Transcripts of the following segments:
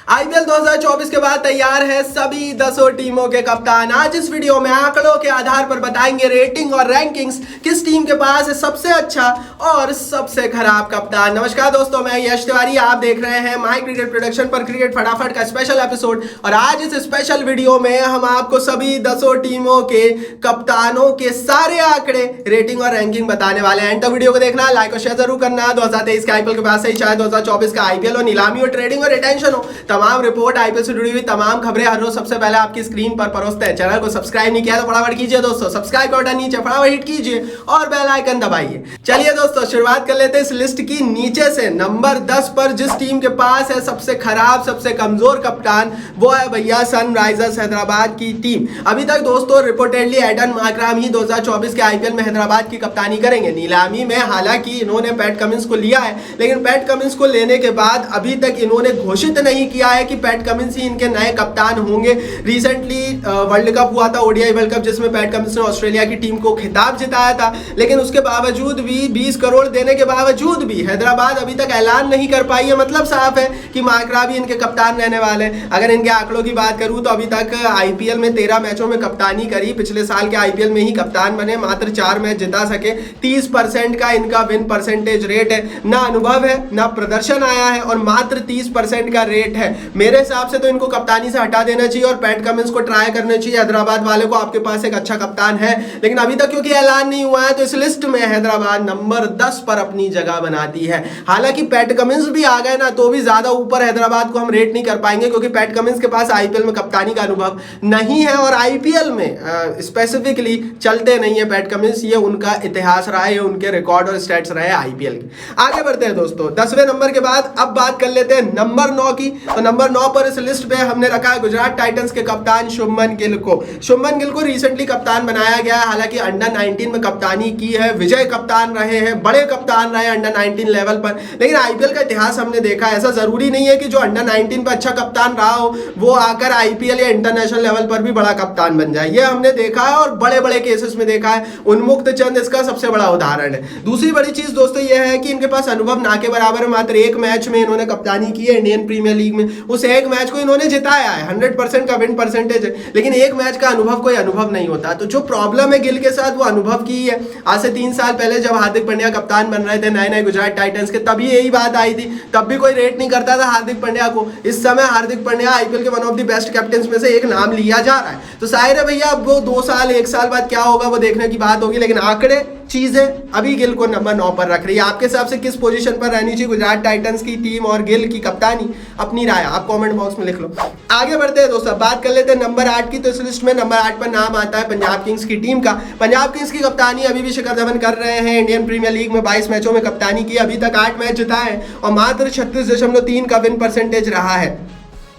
IPL 2024 के बाद तैयार है सभी 10 टीमों के कप्तान। आज इस वीडियो में आंकड़ों के आधार पर बताएंगे रेटिंग और रैंकिंग्स, किस टीम के पास है सबसे अच्छा और सबसे खराब कप्तान। नमस्कार दोस्तों, मैं यश तिवारी, आप देख रहे हैं माय क्रिकेट प्रोडक्शन पर क्रिकेट फटाफट का स्पेशल एपिसोड। और आज इस स्पेशल वीडियो में हम आपको सभी 10 टीमों के कप्तानों के सारे आंकड़े, रेटिंग और रैंकिंग बताने वाले हैं। तो वीडियो को देखना, लाइक और शेयर जरूर करना। 2023 के आईपीएल के बाद से ही चाहे 2024 का आईपीएल हो, नीलामी हो, ट्रेडिंग और रिटेंशन हो, तमाम रिपोर्ट, आईपीएल से जुड़ी हुई तमाम खबरें हर रोज सबसे पहले आपकी स्क्रीन पर परोसते हैं। चैनल को सब्सक्राइब नहीं किया तो फटाफट कीजिए दोस्तों, सब्सक्राइब का बटन नीचे फटाफट हिट कीजिए और बेल आइकन दबाइए। चलिए दोस्तों, शुरुआत कर लेते हैं इस लिस्ट की। नीचे से नंबर 10 पर जिस टीम के पास है सबसे खराब, सबसे कमजोर कप्तान, वो है भैया सनराइजर्स हैदराबाद की टीम। अभी तक दोस्तों रिपोर्टेडली एडन मार्कराम ही 2024 के आईपीएल में हैदराबाद की कप्तानी करेंगे। नीलामी में हालांकि इन्होंने पैट कमिंस को लिया है, लेकिन पैट कमिंस को लेने के बाद अभी तक इन्होंने घोषित नहीं किया है कि पैट कमिंस ही इनके नए कप्तान होंगे। रिसेंटली वर्ल्ड कप हुआ था, ओडीआई वर्ल्ड कप, जिसमें पैट कमिंस ने ऑस्ट्रेलिया की टीम को खिताब जिताया था, लेकिन उसके बावजूद भी 20 करोड़ देने के बावजूद भी हैदराबाद अभी तक ऐलान नहीं कर पाई है। मतलब साफ है कि मार्कराम ही इनके कप्तान रहने वाले। अगर इनके आंकड़ों की बात करूं तो अभी तक आईपीएल में 13 मैचों में कप्तानी करी, पिछले साल के आईपीएल में ही कप्तान बने, मात्र 4 मैच जिता सके। 30% का इनका विन परसेंटेज रेट है। ना अनुभव है, ना प्रदर्शन आया है और मात्र 30% का रेट है। मेरे हिसाब से तो इनको कप्तानी से हटा देना चाहिए और पैट कमिंस को ट्राई करना चाहिए। हैदराबाद वाले को आपके पास एक अच्छा कप्तान है, लेकिन अभी तक क्योंकि ऐलान नहीं हुआ है तो इस लिस्ट में हैदराबाद नंबर 10 पर अपनी जगह बनाती है। हालांकि पैट कमिंस भी आ गए ना तो भी ज्यादा ऊपर हैदराबाद को हम रेट नहीं कर पाएंगे, क्योंकि पैट कमिंस के पास आईपीएल में कप्तानी का अनुभव नहीं है और आईपीएल में स्पेसिफिकली चलते नहीं है पैट कमिंस। ये उनका इतिहास रहा है, ये उनके रिकॉर्ड और स्टैट्स रहे आईपीएल के। आगे बढ़ते हैं दोस्तों, 10वें नंबर के बाद अब बात कर लेते हैं नंबर 9 की। तो नंबर 9 पर इस लिस्ट पे हमने रखा है गुजरात टाइटंस के कप्तान शुभमन गिल को। शुभमन गिल को रिसेंटली कप्तान बनाया गया है। हालांकि अंडर 19 में कप्तानी की है, विजय कप्तान रहे हैं, बड़े कप्तान रहे अंडर 19 लेवल पर। लेकिन आईपीएल का इतिहास हमने देखा, ऐसा जरूरी नहीं है कि जो अंडर 19 पर अच्छा कप्तान रहा हो वो आकर आईपीएल या इंटरनेशनल लेवल पर भी बड़ा कप्तान बन जाए। ये हमने देखा है और बड़े बड़े केसेस में देखा है। उन्मुक्त चंद इसका सबसे बड़ा उदाहरण है। दूसरी बड़ी चीज दोस्तों ये है कि इनके पास अनुभव ना के बराबर है। मात्र एक मैच में इन्होंने कप्तानी की है इंडियन प्रीमियर लीग में, उस एक मैच को इन्होंने जिताया है। 100% का विन परसेंटेज है, लेकिन एक मैच का अनुभव कोई अनुभव नहीं होता। तो जो प्रॉब्लम है गिल के साथ वो अनुभव की है। आज से 3 साल पहले जब हार्दिक पांड्या कप्तान बन रहे थे नए नए गुजरात टाइटंस के, तभी यही बात आई थी, तब भी कोई रेट नहीं करता था हार्दिक पांड्या को। इस समय हार्दिक पांड्या आईपीएल के one of the best captain में से एक नाम लिया जा रहा है। तो जाहिर है भैया अब वो 2 साल 1 साल बाद क्या होगा वो देखने की बात होगी, लेकिन आंकड़े चीजें अभी गिल को नंबर 9 पर रख रही है। आपके हिसाब से किस पोजीशन पर रहनी चाहिए गुजरात टाइटंस की टीम और गिल की कप्तानी? अपनी राय आप कमेंट बॉक्स में लिख लो। आगे बढ़ते हैं दोस्तों, बात कर लेते हैं नंबर 8 की। तो इस लिस्ट में नंबर 8 पर नाम आता है पंजाब किंग्स की टीम का। पंजाब किंग्स की कप्तानी अभी भी शिखर धवन कर रहे हैं। इंडियन प्रीमियर लीग में 22 मैचों में कप्तानी की, अभी तक 8 मैच जिता है और मात्र 36.3 का विन परसेंटेज रहा है।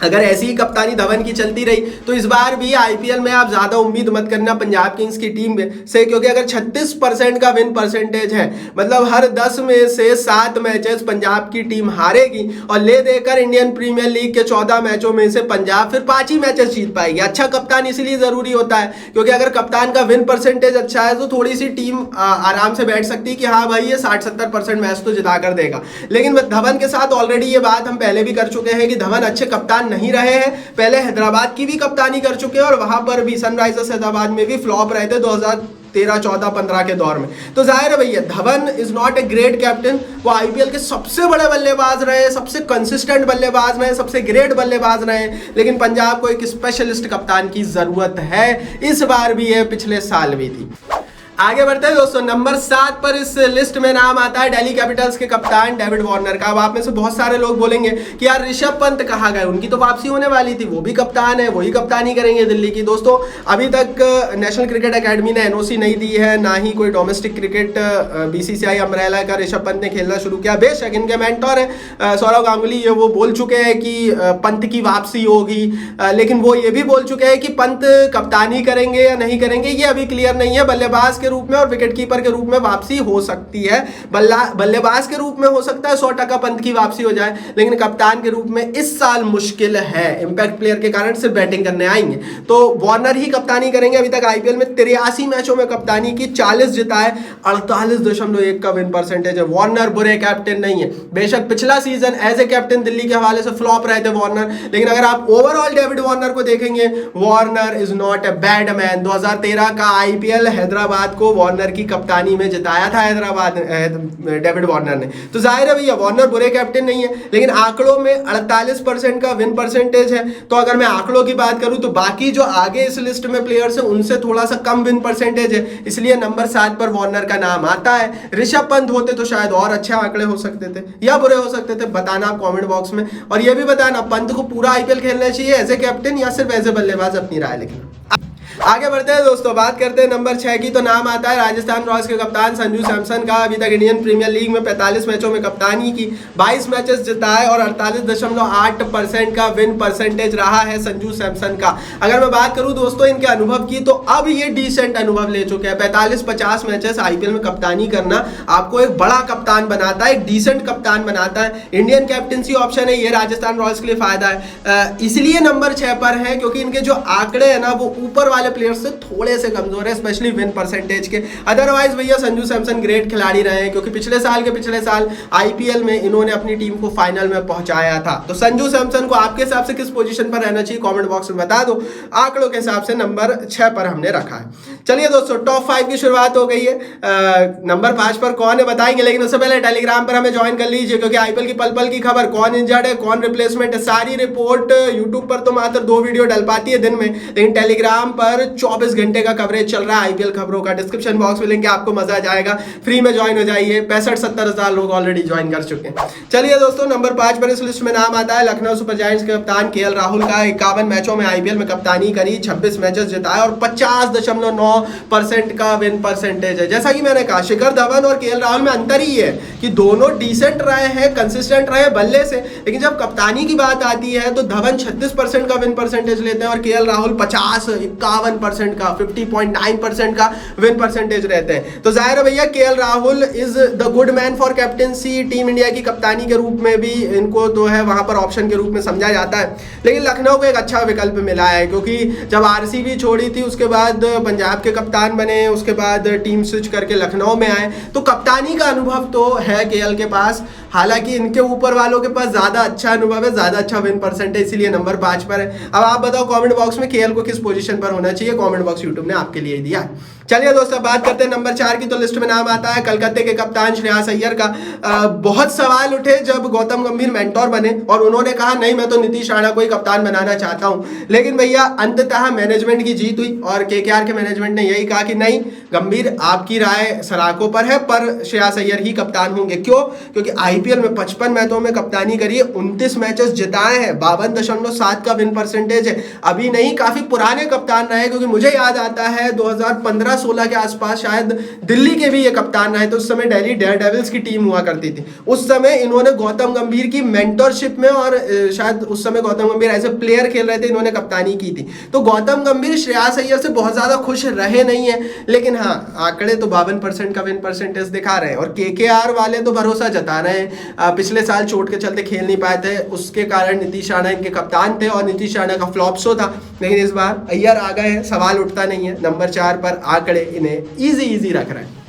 अगर ऐसी ही कप्तानी धवन की चलती रही तो इस बार भी आईपीएल में आप ज्यादा उम्मीद मत करना पंजाब किंग्स की टीम से, क्योंकि अगर 36% का विन परसेंटेज है, मतलब हर 10 में से 7 मैचेस पंजाब की टीम हारेगी और ले देकर इंडियन प्रीमियर लीग के 14 मैचों में से पंजाब फिर 5 ही मैचेस जीत पाएगी। अच्छा कप्तान इसलिए जरूरी होता है क्योंकि अगर कप्तान का विन परसेंटेज अच्छा है तो थोड़ी सी टीम आराम से बैठ सकती है कि हाँ भाई ये 60-70% मैच तो जिता कर देगा। लेकिन धवन के साथ ऑलरेडी ये बात हम पहले भी कर चुके हैं कि धवन अच्छे कप्तान नहीं रहे हैं। पहले हैदराबाद की भी कप्तानी कर चुके हैं और वहां पर भी सनराइजर्स हैदराबाद में भी फ्लॉप रहे थे 2013, 14, 15 के दौर में। तो जाहिर है भैया Dhawan is not a great captain. वो आईपीएल के सबसे बड़े बल्लेबाज रहे, सबसे कंसिस्टेंट बल्लेबाज रहे, सबसे ग्रेट बल्लेबाज रहे, लेकिन पंजाब को एक स्पेशलिस्ट कप्तान की जरूरत है। इस बार भी है, पिछले साल भी थी। आगे बढ़ते हैं दोस्तों, नंबर 7 पर इस लिस्ट में नाम आता है दिल्ली कैपिटल्स के कप्तान डेविड वार्नर का। अब आप में से बहुत सारे लोग बोलेंगे कि यार ऋषभ पंत कहाँ गए, उनकी तो वापसी होने वाली थी, वो भी कप्तान है, वही कप्तानी करेंगे दिल्ली की। दोस्तों अभी तक नेशनल क्रिकेट अकेडमी ने एनओसी नहीं दी है, ना ही कोई डोमेस्टिक क्रिकेट बीसीसीआई अम्ब्रेला का ऋषभ पंत ने खेलना शुरू किया। बेशक इनके मेंटोर है सौरव गांगुली, ये वो बोल चुके हैं कि पंत की वापसी होगी, लेकिन वो ये भी बोल चुके हैं कि पंत कप्तानी करेंगे या नहीं करेंगे ये अभी क्लियर नहीं है। बल्लेबाज के रूप में और विकेटकीपर के रूप में वापसी हो सकती है। बल्लेबाज के रूप में हो सकता है 100% पंत की वापसी हो जाए, लेकिन कप्तान के रूप में इस साल मुश्किल है। इंपैक्ट प्लेयर के कारण सिर्फ बैटिंग करने आएंगे, तो वार्नर ही कप्तानी करेंगे। अभी तक आईपीएल में 83 मैचों में कप्तानी की, 40 जिताए, 48.1 का विन परसेंटेज है। वार्नर बुरे कैप्टन नहीं है। बेशक पिछला season as a captain Delhi के हवाले से फ्लॉप रहे थे वार्नर, लेकिन अगर आप ओवरऑल डेविड वार्नर को देखेंगे, Warner is not a bad man. 2013 का आईपीएल हैदराबाद को वार्नर की कप्तानी में जिताया था हैदराबाद डेविड वार्नर ने। तो जाहिर है भैया वार्नर बुरे कैप्टन नहीं है, लेकिन आंकड़ों में 48% का विन परसेंटेज है। तो अगर मैं आंकड़ों की बात करूं तो बाकी जो आगे इस लिस्ट में प्लेयर्स है उनसे थोड़ा सा कम विन परसेंटेज है, इसलिए नंबर 7 पर वार्नर का नाम आता है। ऋषभ पंत होते तो शायद और अच्छे आंकड़े हो सकते थे या बुरे हो सकते थे, बताना आप कमेंट बॉक्स में। और ये भी बताना पंत को पूरा आईपीएल खेलना चाहिए एज ए कैप्टन या सिर्फ एज ए बल्लेबाज, अपनी राय लिखना। आगे बढ़ते हैं दोस्तों, बात करते हैं नंबर 6 की। तो नाम आता है राजस्थान रॉयल्स के कप्तान संजू सैमसन का। अभी तक इंडियन प्रीमियर लीग में 45 मैचों में कप्तानी की, 22 मैचेस जिताए और 48.8% का विन परसेंटेज रहा है संजू सैमसन का। अगर मैं बात करूं दोस्तों इनके अनुभव की, तो अब ये डिसेंट अनुभव ले चुके हैं। 45-50 मैचेस आईपीएल में कप्तानी करना आपको एक बड़ा कप्तान बनाता है, एक डिसेंट कप्तान बनाता है। इंडियन कैप्टनसी ऑप्शन है, ये राजस्थान रॉयल्स के लिए फायदा है। इसलिए नंबर 6 पर है क्योंकि इनके जो आंकड़े है ना वो ऊपर वाले प्लेयर्स से थोड़े से कमजोर है, स्पेशली विन परसेंटेज के। अदरवाइज भैया संजू सैमसन ग्रेट खिलाड़ी रहे हैं, क्योंकि पिछले साल आईपीएल में इन्होंने अपनी टीम को फाइनल में पहुंचाया था। तो संजू सैमसन को आपके हिसाब से किस पोजीशन पर रहना चाहिए कमेंट बॉक्स में बता दो। आंकड़ों के हिसाब से नंबर 6 पर हमने रखा है। चलिए दोस्तों टॉप 5 की शुरुआत हो गई है। नंबर 5 पर कौन है बताएंगे, लेकिन उससे पहले टेलीग्राम पर हमें ज्वाइन कर लीजिए, क्योंकि आईपीएल की पल पल की खबर, कौन इंजर्ड है, कौन रिप्लेसमेंट है, सारी रिपोर्ट यूट्यूब पर तो मात्र 2 वीडियो डल पाती है दिन में, लेकिन टेलीग्राम पर 24 घंटे का कवरेज चल रहा है आईपीएल खबरों का। डिस्क्रिप्शन बॉक्स में लिंक है, आपको मजा आ जाएगा, फ्री में ज्वाइन हो जाइए। 65-70 हजार लोग ऑलरेडी ज्वाइन कर चुके हैं। चलिए दोस्तों नंबर 5 पर इस लिस्ट में नाम आता है लखनऊ सुपर जायंट्स के कप्तान केएल राहुल का। 51 मैचों में आईपीएल में कप्तानी करी, 26 मैचेस जिताए और 50.9% का विन परसेंटेज है। जैसा कि मैंने कहा शिखर धवन और केएल राहुल में अंतर ही है कि दोनों डिसेंट रहे हैं, कंसिस्टेंट रहे बल्ले से, लेकिन जब कप्तानी की बात आती है तो धवन 36% का विन परसेंटेज लेते हैं और केएल राहुल 51% का 50.9% का विन परसेंटेज रहते हैं। तो जाहिर है भैया KL Rahul is the good man for captaincy. Team India की कप्तानी के रूप में भी इनको तो है वहां पर ऑप्शन के रूप में समझा जाता है, लेकिन लखनऊ को एक अच्छा विकल्प मिला है, क्योंकि जब आरसीबी छोड़ी थी उसके बाद पंजाब के कप्तान बने, उसके बाद टीम स्विच करके लखनऊ में आए, तो कप्तानी का अनुभव तो है केएल के पास। हालांकि इनके ऊपर वालों के पास ज्यादा अच्छा अनुभव है, ज्यादा अच्छा विन परसेंटेज, इसीलिए नंबर 5 पर है। अब आप बताओ कमेंट बॉक्स में केएल को किस पोजीशन पर होना चाहिए, कमेंट बॉक्स यूट्यूब ने आपके लिए दिया है। चलिए दोस्तों बात करते हैं नंबर 4 की। तो लिस्ट में नाम आता है कलकत्ते के कप्तान श्रेयस अय्यर का। बहुत सवाल उठे जब गौतम गंभीर मेंटोर बने और उन्होंने कहा नहीं मैं तो नीतीश राणा को ही कप्तान बनाना चाहता हूं, लेकिन भैया अंततः मैनेजमेंट की जीत हुई और केकेआर के मैनेजमेंट ने यही कहा कि नहीं गंभीर आपकी राय सराखों पर है, पर श्रेयस अय्यर ही कप्तान होंगे। क्यों? क्योंकि आईपीएल में 55 मैचों में कप्तानी करी है, 29 मैचेस जिताए हैं, 52.7 का विन परसेंटेज है। अभी नहीं काफी पुराने कप्तान रहे, क्योंकि मुझे याद आता है 2015-16 के आसपास शायद दिल्ली के भी ये कप्तान रहे थे। उस समय दिल्ली डेयरडेविल्स की टीम हुआ करती थी। उस समय इन्होंने गौतम गंभीर की मेंटरशिप में और शायद उस समय गौतम गंभीर एज ए प्लेयर खेल रहे थे, इन्होंने कप्तानी की थी। तो गौतम गंभीर श्रेयस अय्यर से बहुत ज्यादा खुश रहे नहीं है, लेकिन हाँ आंकड़े तो 52% का विन परसेंटेज दिखा रहे हैं। और केकेआर वाले तो भरोसा जता रहे हैं, पिछले साल चोट के चलते खेल नहीं पाए थे, उसके कारण नीतीश राणा इनके कप्तान थे और नीतीश राणा का फ्लॉप शो था, लेकिन इस बार अय्यर आ गए हैं, सवाल उठता नहीं है। नंबर 4 पर आंकड़े इन्हें इजी रख रहे हैं।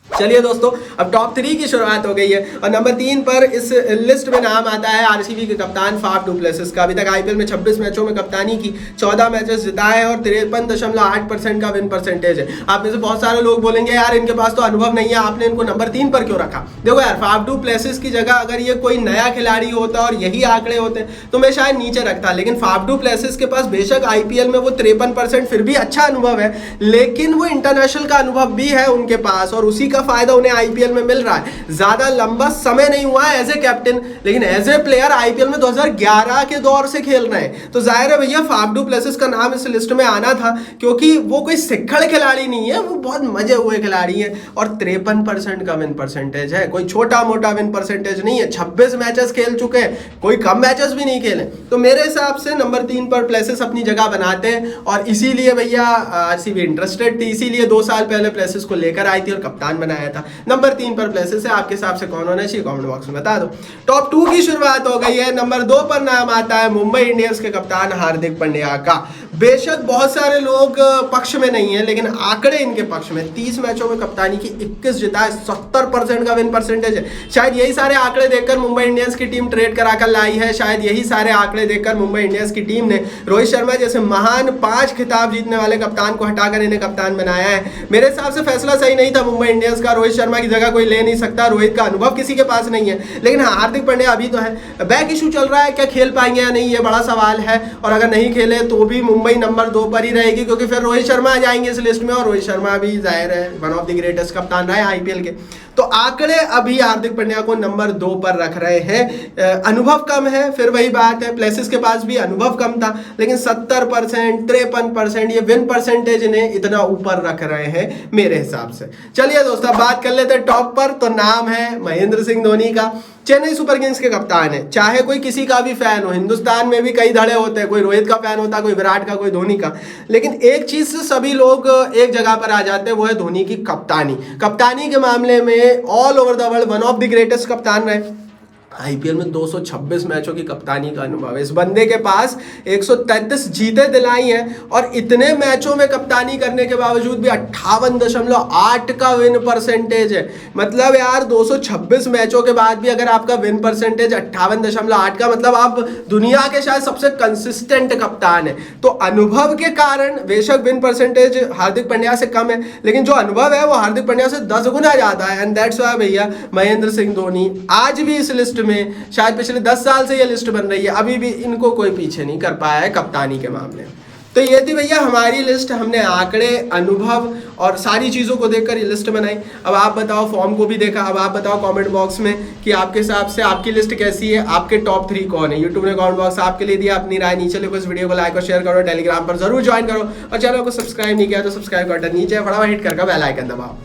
चलिए दोस्तों अब टॉप 3 की शुरुआत हो गई है और नंबर 3 पर इस लिस्ट में नाम आता है आरसीबी के कप्तान फाफ डू प्लेसिस का। अभी तक आईपीएल में 26 मैचों में कप्तानी की, 14 मैचेस जिताए और 53.8% का विन परसेंटेज है। आप में से बहुत सारे लोग बोलेंगे यार इनके पास तो अनुभव नहीं है, आपने इनको नंबर 3 पर क्यों रखा? देखो यार फाफ डू प्लेसिस की जगह अगर ये कोई नया खिलाड़ी होता और यही आंकड़े होते तो मैं शायद नीचे रखता, लेकिन फाफ डू प्लेसिस के पास बेशक आईपीएल में वो 53% फिर भी अच्छा अनुभव है, लेकिन वो इंटरनेशनल का अनुभव भी है उनके पास और उसी का फायदा उन्हें आईपीएल में मिल रहा है। ज्यादा लंबा समय नहीं हुआ है एज ए कैप्टन, लेकिन एज ए प्लेयर आईपीएल में 2011 के दौर से खेल रहे हैं। तो जाहिर है भैया फाफ डू प्लेसिस का नाम इस लिस्ट में आना था, क्योंकि वो कोई सिक्खड़ खिलाड़ी नहीं है, वो बहुत मजे हुए खिलाड़ी है और 53% का विन परसेंटेज है। कोई छोटा मोटा विन परसेंटेज नहीं है। 26 मैचेस खेल चुके हैं, कोई कम मैचेस भी नहीं खेले। तो मेरे हिसाब से नंबर 3 पर प्लेसिस अपनी जगह बनाते हैं और इसीलिए भैया आरसीबी इंटरेस्टेड थी, इसीलिए 2 साल पहले प्लेसिस को लेकर आई थी और कप्तान बनाया था। नंबर 3 पर प्लेसिस है। आपके हिसाब से कौन होना चाहिए कमेंट बॉक्स में बता दो। टॉप 2 की शुरुआत हो गई है। नंबर 2 पर नाम आता है मुंबई इंडियंस के कप्तान हार्दिक पांड्या का। बेशक बहुत सारे लोग पक्ष में नहीं है, लेकिन आंकड़े इनके पक्ष में। 30 मैचों में कप्तानी की, 21 जिता है, 70% का विन परसेंटेज है। शायद यही सारे आंकड़े देखकर मुंबई इंडियंस की टीम ट्रेड कराकर लाई है। शायद यही सारे आंकड़े देखकर मुंबई इंडियंस की टीम ने रोहित शर्मा जैसे महान 5 खिताब जीतने वाले कप्तान को हटाकर इन्हें कप्तान बनाया है। मेरे हिसाब से फैसला सही नहीं था मुंबई इंडियंस का। रोहित शर्मा की जगह कोई ले नहीं सकता, रोहित का अनुभव किसी के पास नहीं है। लेकिन हाँ, हार्दिक पांड्या अभी तो है। बैक इशू चल रहा है, क्या खेल पाएंगे या नहीं ये बड़ा सवाल है। और अगर नहीं खेले तो भी मुंबई नंबर 2 पर ही रहेगी, क्योंकि फिर रोहित शर्मा आ जाएंगे इस लिस्ट में और रोहित शर्मा भी जाहिर है वन ऑफ द ग्रेटेस्ट कप्तान रहे आईपीएल के। तो आंकड़े अभी हार्दिक पांड्या को नंबर 2 पर रख रहे हैं। अनुभव कम है, फिर वही बात है, प्लेसिस के पास भी अनुभव कम था, लेकिन 70%, 53% ये विन परसेंटेज इन्हें इतना ऊपर रख रहे हैं मेरे हिसाब से। चलिए दोस्तों बात कर लेते हैं टॉप पर। तो नाम है महेंद्र सिंह धोनी का। चेन्नई सुपर किंग्स के कप्तान है। चाहे कोई किसी का भी फैन हो, हिंदुस्तान में भी कई धड़े होते हैं, कोई रोहित का फैन होता है, कोई विराट का, कोई धोनी का, लेकिन एक चीज से सभी लोग एक जगह पर आ जाते हैं, वो है धोनी की कप्तानी। कप्तानी के मामले में all over the world one of the greatest कप्तान रहे। आईपीएल में 226 मैचों की कप्तानी का अनुभव है इस बंदे के पास। 133 जीते दिलाई हैं और इतने मैचों में कप्तानी करने के बावजूद भी 58.8 का विन परसेंटेज है। मतलब यार 226 मैचों के बाद भी अगर आपका विन परसेंटेज 58.8 का, मतलब आप दुनिया के शायद सबसे कंसिस्टेंट कप्तान है। तो अनुभव के कारण बेशक विन परसेंटेज हार्दिक पांड्या से कम है, लेकिन जो अनुभव है वो हार्दिक पांड्या से 10 गुना ज्यादा है। एंड दैट्स व्हाई भैया महेंद्र सिंह धोनी आज भी इस लिस्ट में, शायद पिछले 10 साल से ये लिस्ट बन रही है, अभी भी इनको कोई पीछे नहीं कर पाया है कप्तानी के मामले में। तो ये थी भैया हमारी लिस्ट। हमने आंकड़े, अनुभव और सारी चीज़ों को देखकर ये लिस्ट बनाई। अब आप बताओ, फॉर्म को भी देखा, अब आप बताओ कमेंट बॉक्स में कि आपके हिसाब से आपकी लिस्ट कैसी है, आपके टॉप 3 कौन है। यूट्यूब ने कमेंट बॉक्स आपके लिए दिया, अपनी राय नीचे लिखो, इस वीडियो को लाइक और शेयर करो, टेलीग्राम पर जरूर ज्वाइन करो और चैनल को सब्सक्राइब नहीं किया तो सब्सक्राइब का बटन नीचे फटाफट हिट करके बेल आइकन दबाओ।